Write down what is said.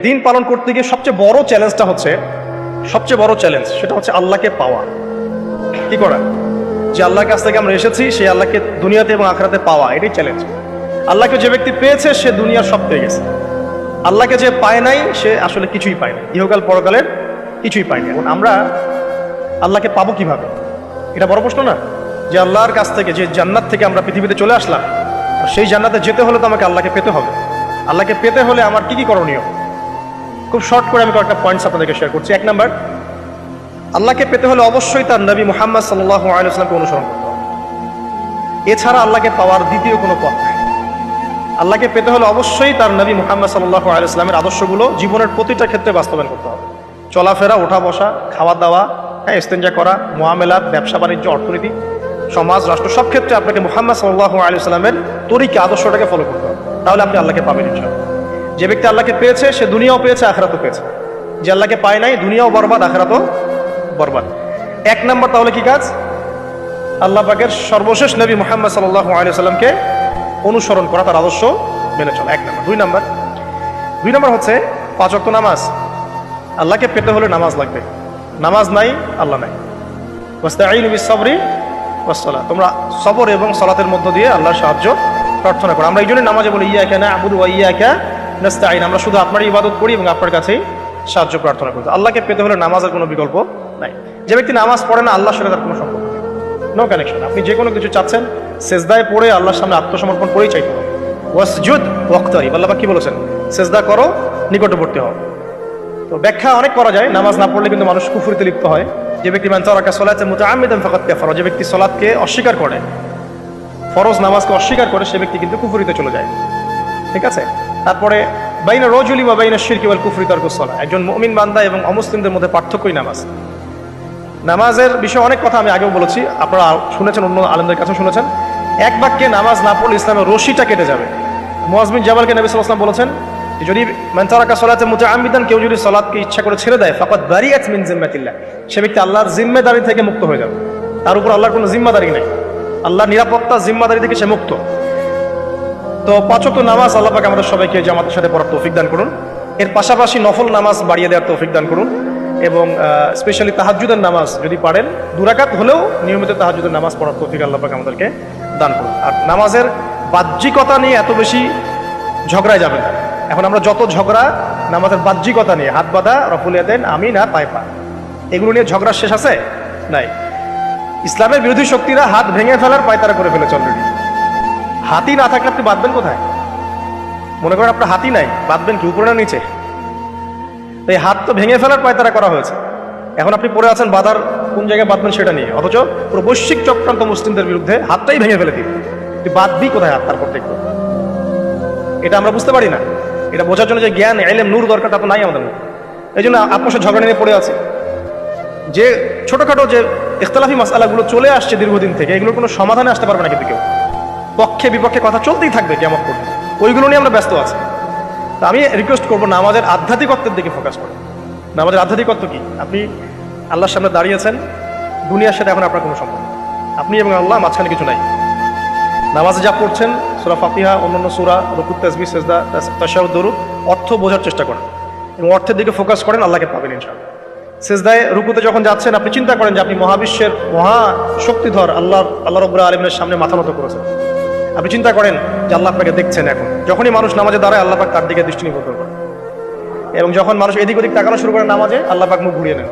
দিন পালন করতে গিয়ে সবচেয়ে বড় চ্যালেঞ্জ সেটা হচ্ছে আল্লাহকে পাওয়া। কি করা? যে আল্লাহর কাছ থেকে আমরা এসেছি সেই আল্লাহকে দুনিয়াতে এবং আখিরাতে পাওয়া, এটাই চ্যালেঞ্জ। আল্লাহকে যে ব্যক্তি পেয়েছে সে দুনিয়ার সব পেয়ে গেছে। আল্লাহকে যে পায় নাই সে আসলে কিছুই পায় না, ইহকাল পরকালের কিছুই পায়নি। এখন আমরা আল্লাহকে পাবো কিভাবে? এটা বড় প্রশ্ন না? যে আল্লাহর কাছ থেকে, যে জান্নাত থেকে আমরা পৃথিবীতে চলে আসলাম, সেই জান্নাতে যেতে হলে তো আমাকে আল্লাহকে পেতে হবে। আল্লাহকে পেতে হলে আমার কি কি করণীয়? খুব শর্ট করে আমি কয়েকটা পয়েন্টস আপনাদেরকে শেয়ার করছি। 1 নাম্বার, আল্লাহকে পেতে হলে অবশ্যই তার নবী মুহাম্মদ সাল্লাল্লাহু আলাইহি ওয়াসাল্লামকে অনুসরণ করতে হবে। এছাড়া আল্লাহকে পাওয়ার দ্বিতীয় কোনো পথ নেই। আল্লাহকে পেতে হলে অবশ্যই তার নবী মুহাম্মদ সাল্লাল্লাহু আলাইহি ওয়াসাল্লামের আদর্শগুলো জীবনের প্রতিটা ক্ষেত্রে বাস্তবায়ন করতে হবে। চলাফেরা, ওঠা বসা, খাওয়া দাওয়া, ইস্তেঞ্জা করা, মুআমালাত, ব্যবসা বাণিজ্য, অর্থনীতি, সমাজ, রাষ্ট্র, সব ক্ষেত্রে আপনাকে মুহাম্মদ সাল্লাল্লাহু আলাইহি ওয়াসাল্লামের তরিকা, আদর্শটাকে ফলো করতে হবে। তাহলে আপনি আল্লাহকে পাবেন ইনশাআল্লাহ। যে ব্যক্তি আল্লাহকে পেয়েছে সে দুনিয়াও পেয়েছে, আখিরাতও পেয়েছে। যে আল্লাহকে পায় নাই, দুনিয়াও বরবাদ, আখিরাতও বরবাদ। 1 নাম্বার তাহলে কি কাজ? আল্লাহ পাকের সর্বশেষ নবী মুহাম্মদ সাল্লাল্লাহু আলাইহি ওয়াসাল্লামকে অনুসরণ করা, তার আদর্শ মেনে চলা। 1 নাম্বার। 2 নাম্বার হচ্ছে 5 ওয়াক্ত নামাজ। আল্লাহকে পেতে হলে নামাজ লাগবে। নামাজ নাই, আল্লাহ নাই। ওয়াস্তাঈনু বিস-সাবরি ওয়াস-সালাহ। তোমরা সবর এবং সালাতের মধ্য দিয়ে আল্লাহর সাহায্য প্রার্থনা করো। আমরা এই জন্য নামাজে বলি ইয়্যাকা না'বুদু ওয়া ইয়্যাকা নাস্তাঈন। আমরা শুধু আপনারই ইবাদত করি এবং আপনার কাছেই সাহায্য প্রার্থনা করি। আল্লাহকে পেতে হলে নামাজের কোনো বিকল্প নাই। যে ব্যক্তি নামাজ পড়ে না, আল্লাহর সাথে তার কোনো সম্পর্ক নেই, নো কানেকশন। আপনি যে কোনো কিছু চাচ্ছেন, সেজদায় পড়ে আল্লাহর সামনে আত্মসমর্পণ করেই চাইতে হবে। ওয়াসজুদ ওয়াক্তারিব। আল্লাহ পাক কি বলেছেন? সেজদা করো, নিকটবর্তী হও। তো ব্যাখ্যা অনেক করা যায়। নামাজ না পড়লে কিন্তু মানুষ কুফরিতে লিপ্ত হয়। যে ব্যক্তি মান তারাকা সালাতান মুতাআম্মিদান ফাকাদ কাফারা, যে ব্যক্তি সালাতকে অস্বীকার করে, ফরজ নামাজকে অস্বীকার করে, সে ব্যক্তি কিন্তু কুফরিতে চলে যায়। ঠিক আছে? তারপরে বাইনা রাজুলি ওয়া বাইনা শিরকি ওয়াল কুফরি তারকুস সালাহ। একজন মুমিন বান্দা এবং অমুসলিমদের মধ্যে পার্থক্যই নামাজ। নামাজের বিষয়ে অনেক কথা আমি আগেও বলেছি, আপনারা শুনেছেন, অন্য আলেমদের কাছে শুনেছেন। এক বাক্যে নামাজ না পড়লে ইসলামের রশিটা কেটে যাবে। মুআয বিন জাবালকে নবী সাল্লাল্লাহু আলাইহি ওয়াসাল্লাম বলেছেন, যদি মান তারাকা সালাতান মুতাআম্মিদান, কেউ যদি সালাতকে ইচ্ছা করে ছেড়ে দেয়, ফাকাদ বারিআত মিন জিম্মাতিল্লাহ, সে ব্যক্তি আল্লাহর জিম্মেদারি থেকে মুক্ত হয়ে যাবে। তার উপর আল্লাহর কোনো জিম্মাদারি নেই, আল্লাহর নিরাপত্তা, জিম্মাদারি থেকে সে মুক্ত। তো 5 ওয়াক্ত নামাজ আল্লাহ পাক আমাদের সবাইকে জামাতের সাথে পড়ার তৌফিক দান করুন। এর পাশাপাশি নফল নামাজ বাড়িয়ে দেওয়ার তৌফিক দান করুন। এবং স্পেশালি তাহাজ্জুদের নামাজ যদি পারেন, 2 রাকাত হলেও নিয়মিত তাহাজ্জুদের নামাজ পড়ার তৌফিক আল্লাহ পাক আমাদেরকে দান করুন। আর নামাজের বাহ্যিকতা নিয়ে এত বেশি ঝগড়ায় যাবেন না। এখন আমরা যত ঝগড়া নামাজের বাহ্যিকতা নিয়ে, হাত বাঁধা, রফুল ইয়াদাইন, আমিন আর পায়ে পা, এগুলো নিয়ে ঝগড়ার শেষ আছে? নাই। ইসলামের বিরোধী শক্তিরা হাত ভেঙে ফেলার পায়তারা করে ফেলেছে অলরেডি। হাতি না থাকলে আপনি বাঁধবেন কোথায়? মনে করেন আপনার হাতি নাই, বাঁধবেন কি উপরে না নিচে? এই হাত তো ভেঙে ফেলার পায়তারা করা হয়েছে। এখন আপনি পড়ে আছেন বাঁধার কোন জায়গায় বাঁধবেন সেটা নিয়ে, অথচ পুরো বৈশ্বিক চক্রান্ত মুসলিমদের বিরুদ্ধে হাতটাই ভেঙে ফেলে দিন। তুই বাঁধবি কোথায় হাত? তারপর দেখবো। এটা আমরা বুঝতে পারি না। এটা বোঝার জন্য যে জ্ঞান, ইলম, নূর দরকারটা তো নাই আমাদের মধ্যে। এই জন্য আপনার সাথে ঝগড়া নিয়ে পড়ে আছে। যে ছোটখাটো যে ইখতিলাফি মাসআলাগুলো চলে আসছে দীর্ঘদিন থেকে, এগুলোর কোনো সমাধানে আসতে পারবে না কিন্তু কেউ। পক্ষে বিপক্ষে কথা চলতেই থাকবে কিয়ামত পর্যন্ত, ওইগুলো নিয়ে আমরা ব্যস্ত আছি। তা আমি রিকোয়েস্ট করবো নামাজের আধ্যাত্মিকত্বের দিকে ফোকাস করুন। নামাজের আধ্যাত্মিকত্ব কি? আপনি আল্লাহর সামনে দাঁড়িয়েছেন, দুনিয়ার সাথে এখন আপনার কোনো সম্পর্ক, আপনি এবং আল্লাহ, মাঝখানে কিছু নাই। নামাজে যা পড়ছেন, সূরা ফাতিহা, অন্যান্য সূরা, রুকু, তাসবিহ, সিজদা, তাশাহুদ, দুরূদ, অর্থ বোঝার চেষ্টা করেন এবং অর্থের দিকে ফোকাস করেন, আল্লাহকে পাবেন ইনশাআল্লাহ। সিজদায়, রুকুতে যখন যাচ্ছেন, আপনি চিন্তা করেন যে আপনি মহাবিশ্বের মহা শক্তিধর আল্লাহ রাব্বুল আলামিনের সামনে মাথা নত করেছেন। আপনি চিন্তা করেন যে আল্লাহ আপনাকে দেখছেন। এখন যখনই মানুষ নামাজে দাঁড়ায়, আল্লাহ পাক তার দিকে দৃষ্টি নিবদ্ধ করেন। এবং যখন মানুষ এদিক ওদিক তাকানো শুরু করে নামাজে, আল্লাহ পাক মুখ ঘুরিয়ে নেন।